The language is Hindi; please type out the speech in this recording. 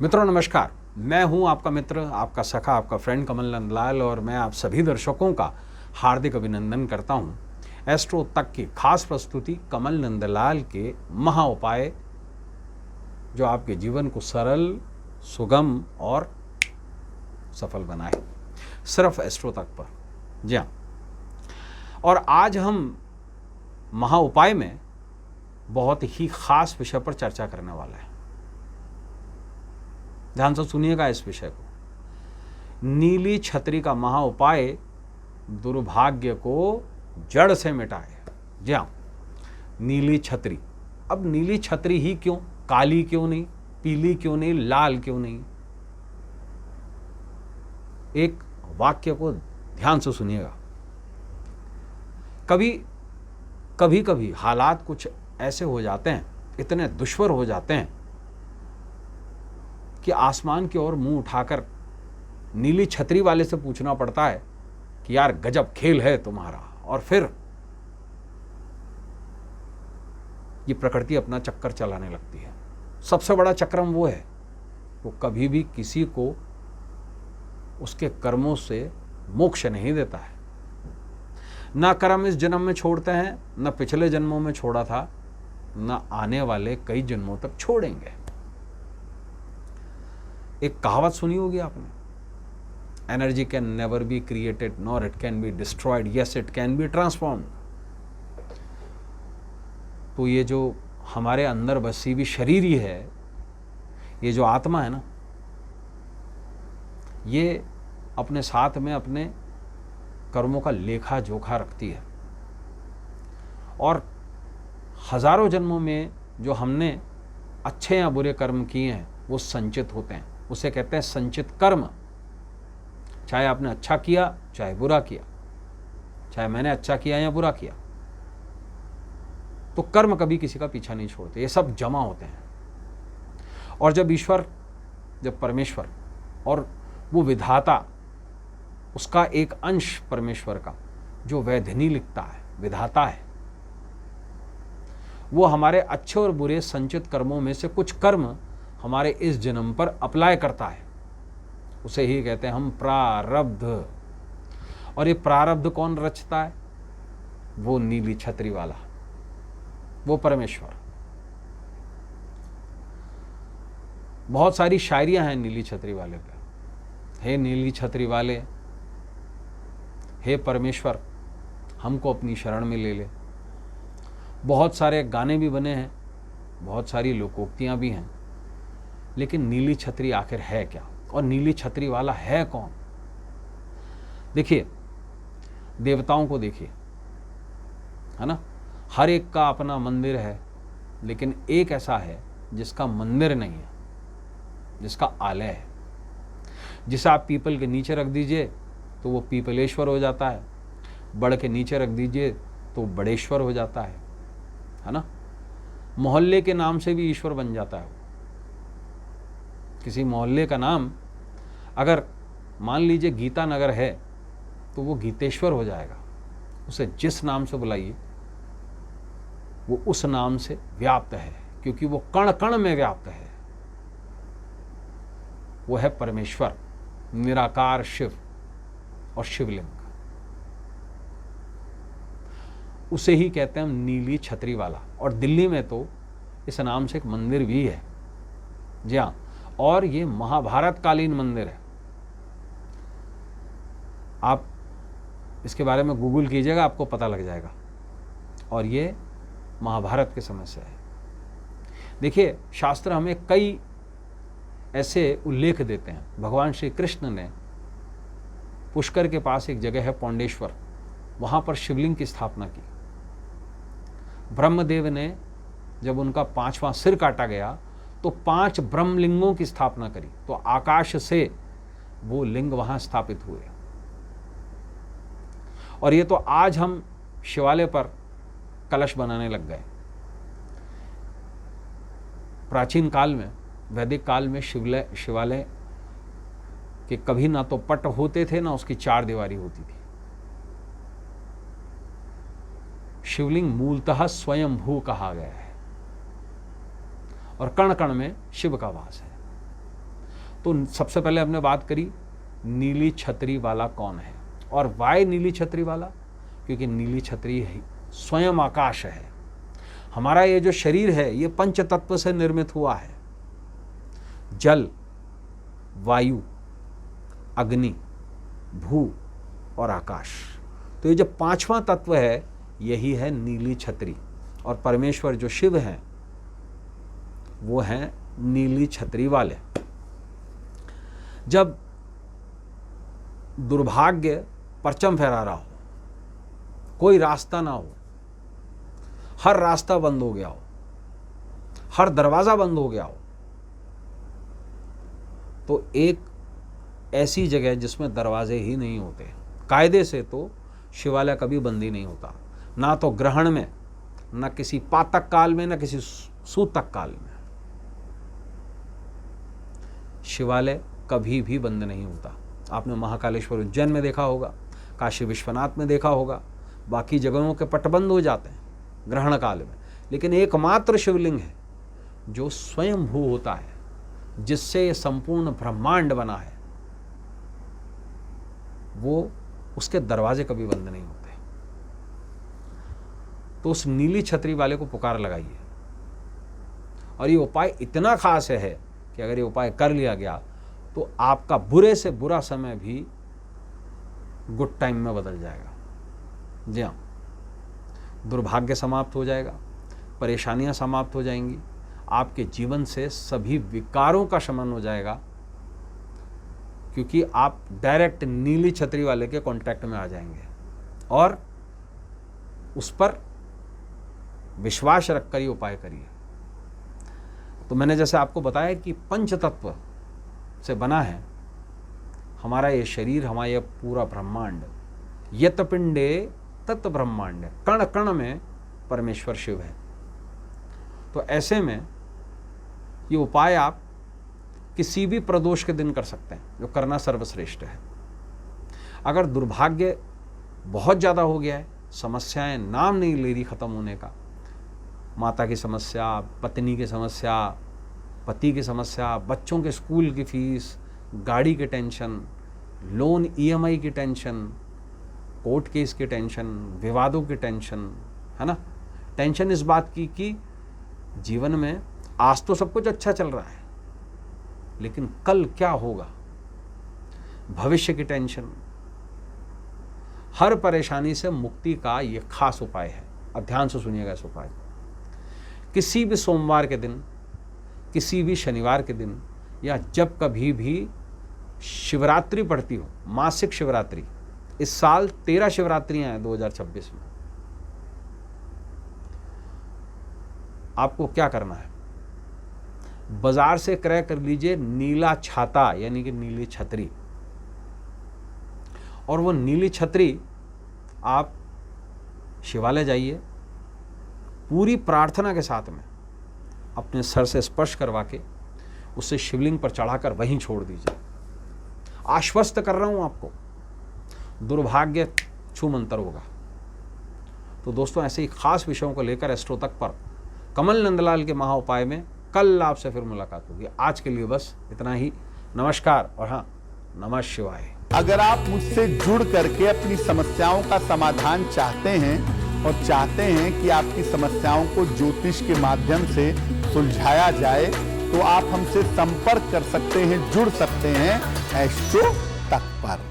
मित्रों नमस्कार, मैं हूं आपका मित्र, आपका सखा, आपका फ्रेंड कमल नंदलाल और मैं आप सभी दर्शकों का हार्दिक अभिनंदन करता हूं। एस्ट्रो तक की खास प्रस्तुति कमल नंदलाल के महा उपाय जो आपके जीवन को सरल, सुगम और सफल बनाए, सिर्फ एस्ट्रो तक पर। जी हाँ, और आज हम महा उपाय में बहुत ही खास विषय पर चर्चा करने वाला है। ध्यान से सुनिएगा इस विषय को। नीली छतरी का महा उपाय दुर्भाग्य को जड़ से मिटाए। जी हाँ, नीली छतरी। अब नीली छतरी ही क्यों? काली क्यों नहीं, पीली क्यों नहीं, लाल क्यों नहीं? एक वाक्य को ध्यान से सुनिएगा। कभी कभी हालात कुछ ऐसे हो जाते हैं, इतने दुश्वार हो जाते हैं कि आसमान की ओर मुंह उठाकर नीली छतरी वाले से पूछना पड़ता है कि यार गजब खेल है तुम्हारा। और फिर ये प्रकृति अपना चक्कर चलाने लगती है। सबसे बड़ा चक्रम वो है, वो कभी भी किसी को उसके कर्मों से मोक्ष नहीं देता है। ना कर्म इस जन्म में छोड़ते हैं, न पिछले जन्मों में छोड़ा था, न आने वाले कई जन्मों तक छोड़ेंगे। एक कहावत सुनी होगी आपने, energy can never be created nor it can be destroyed, yes it can be transformed. तो ये जो हमारे अंदर बसी हुई शरीर ही है, ये जो आत्मा है ना, ये अपने साथ में अपने कर्मों का लेखा जोखा रखती है। और हजारों जन्मों में जो हमने अच्छे या बुरे कर्म किए हैं वो संचित होते हैं। उसे कहते हैं संचित कर्म। चाहे आपने अच्छा किया, चाहे बुरा किया, चाहे मैंने अच्छा किया या बुरा किया, तो कर्म कभी किसी का पीछा नहीं छोड़ते, ये सब जमा होते हैं। और जब परमेश्वर और वो विधाता, उसका एक अंश परमेश्वर का जो वैधनी लिखता है, विधाता है, वो हमारे अच्छे और बुरे संचित कर्मों में से कुछ कर्म हमारे इस जन्म पर अप्लाई करता है। उसे ही कहते हैं हम प्रारब्ध। और ये प्रारब्ध कौन रचता है? वो नीली छतरी वाला, वो परमेश्वर। बहुत सारी शायरियां हैं नीली छतरी वाले पे। हे नीली छतरी वाले, हे परमेश्वर, हमको अपनी शरण में ले ले। बहुत सारे गाने भी बने हैं, बहुत सारी लोकोक्तियां भी हैं। लेकिन नीली छतरी आखिर है क्या, और नीली छतरी वाला है कौन? देखिए, देवताओं को देखिए, है ना, हर एक का अपना मंदिर है, लेकिन एक ऐसा है जिसका मंदिर नहीं है, जिसका आलय है। जिसे आप पीपल के नीचे रख दीजिए तो वो पीपलेश्वर हो जाता है, बड़ के नीचे रख दीजिए तो बड़ेश्वर हो जाता है ना। मोहल्ले के नाम से भी ईश्वर बन जाता है। किसी मोहल्ले का नाम अगर मान लीजिए गीता नगर है तो वो गीतेश्वर हो जाएगा। उसे जिस नाम से बुलाइए वो उस नाम से व्याप्त है, क्योंकि वो कण कण में व्याप्त है। वो है परमेश्वर, निराकार शिव और शिवलिंग। उसे ही कहते हैं हम नीली छतरी वाला। और दिल्ली में तो इस नाम से एक मंदिर भी है। जी हाँ, और ये महाभारत कालीन मंदिर है। आप इसके बारे में गूगल कीजिएगा, आपको पता लग जाएगा। और ये महाभारत के समय से है। देखिए, शास्त्र हमें कई ऐसे उल्लेख देते हैं। भगवान श्री कृष्ण ने पुष्कर के पास एक जगह है पौंडेश्वर, वहां पर शिवलिंग की स्थापना की। ब्रह्मदेव ने जब उनका 5वां सिर काटा गया तो 5 ब्रह्मलिंगों की स्थापना करी, तो आकाश से वो लिंग वहां स्थापित हुए। और ये तो आज हम शिवालय पर कलश बनाने लग गए। प्राचीन काल में, वैदिक काल में शिवालय के कभी ना तो पट होते थे, ना उसकी 4 दीवारी होती थी। शिवलिंग मूलतः स्वयंभू कहा गया है और कण कण में शिव का वास है। तो सबसे पहले हमने बात करी नीली छतरी वाला कौन है, और वाई नीली छतरी वाला, क्योंकि नीली छतरी स्वयं आकाश है। हमारा ये जो शरीर है ये पंच तत्व से निर्मित हुआ है, जल, वायु, अग्नि, भू और आकाश। तो ये जो पांचवा तत्व है यही है नीली छतरी, और परमेश्वर जो शिव हैं वो हैं नीली छतरी वाले। जब दुर्भाग्य परचम फहरा रहा हो, कोई रास्ता ना हो, हर रास्ता बंद हो गया हो, हर दरवाजा बंद हो गया हो, तो एक ऐसी जगह जिसमें दरवाजे ही नहीं होते, कायदे से तो शिवालय कभी बंद ही नहीं होता, ना तो ग्रहण में, ना किसी पातक काल में, ना किसी सूतक काल में। शिवालय कभी भी बंद नहीं होता। आपने महाकालेश्वर उज्जैन में देखा होगा, काशी विश्वनाथ में देखा होगा, बाकी जगहों के पट बंद हो जाते हैं ग्रहण काल में, लेकिन एकमात्र शिवलिंग है जो स्वयंभू होता है, जिससे ये संपूर्ण ब्रह्मांड बना है, वो उसके दरवाजे कभी बंद नहीं होते। तो उस नीली छतरी वाले को पुकार लगाइए, और ये उपाय इतना खास है कि अगर ये उपाय कर लिया गया तो आपका बुरे से बुरा समय भी गुड टाइम में बदल जाएगा। जी हाँ, दुर्भाग्य समाप्त हो जाएगा, परेशानियां समाप्त हो जाएंगी, आपके जीवन से सभी विकारों का शमन हो जाएगा, क्योंकि आप डायरेक्ट नीली छतरी वाले के कांटेक्ट में आ जाएंगे और उस पर विश्वास रखकर ही उपाय करिए। तो मैंने जैसे आपको बताया कि पंच तत्व से बना है हमारा ये शरीर, हमारा ये पूरा ब्रह्मांड। यत पिंडे तत् ब्रह्मांड, कण कण में परमेश्वर शिव है। तो ऐसे में ये उपाय आप किसी भी प्रदोष के दिन कर सकते हैं, जो करना सर्वश्रेष्ठ है। अगर दुर्भाग्य बहुत ज़्यादा हो गया है, समस्याएं नाम नहीं ले रही ख़त्म होने का, माता की समस्या, पत्नी की समस्या, पति की समस्या, बच्चों के स्कूल की फीस, गाड़ी की टेंशन, लोन EMI की टेंशन, कोर्ट केस की टेंशन, विवादों की टेंशन, है ना, टेंशन इस बात की कि जीवन में आज तो सब कुछ अच्छा चल रहा है, लेकिन कल क्या होगा, भविष्य की टेंशन, हर परेशानी से मुक्ति का ये खास उपाय है। अब ध्यान से सुनिएगा इस उपाय। किसी भी सोमवार के दिन, किसी भी शनिवार के दिन, या जब कभी भी शिवरात्रि पड़ती हो, मासिक शिवरात्रि, इस साल 13 शिवरात्रियां हैं 2026 में, आपको क्या करना है, बाजार से क्रय कर लीजिए नीला छाता यानी कि नीली छतरी, और वो नीली छतरी आप शिवालय जाइए, पूरी प्रार्थना के साथ में अपने सर से स्पर्श करवा के उसे शिवलिंग पर चढ़ाकर वहीं छोड़ दीजिए। आश्वस्त कर रहा हूं आपको, दुर्भाग्य छूमंतर होगा। तो दोस्तों, ऐसे ही खास विषयों को लेकर एस्ट्रो तक पर कमल नंदलाल के महा उपाय में कल आपसे फिर मुलाकात होगी। आज के लिए बस इतना ही। नमस्कार और हाँ, नमः शिवाय। अगर आप मुझसे जुड़ करके अपनी समस्याओं का समाधान चाहते हैं और चाहते हैं कि आपकी समस्याओं को ज्योतिष के माध्यम से सुलझाया जाए, तो आप हमसे संपर्क कर सकते हैं, जुड़ सकते हैं एस्ट्रो तक पर।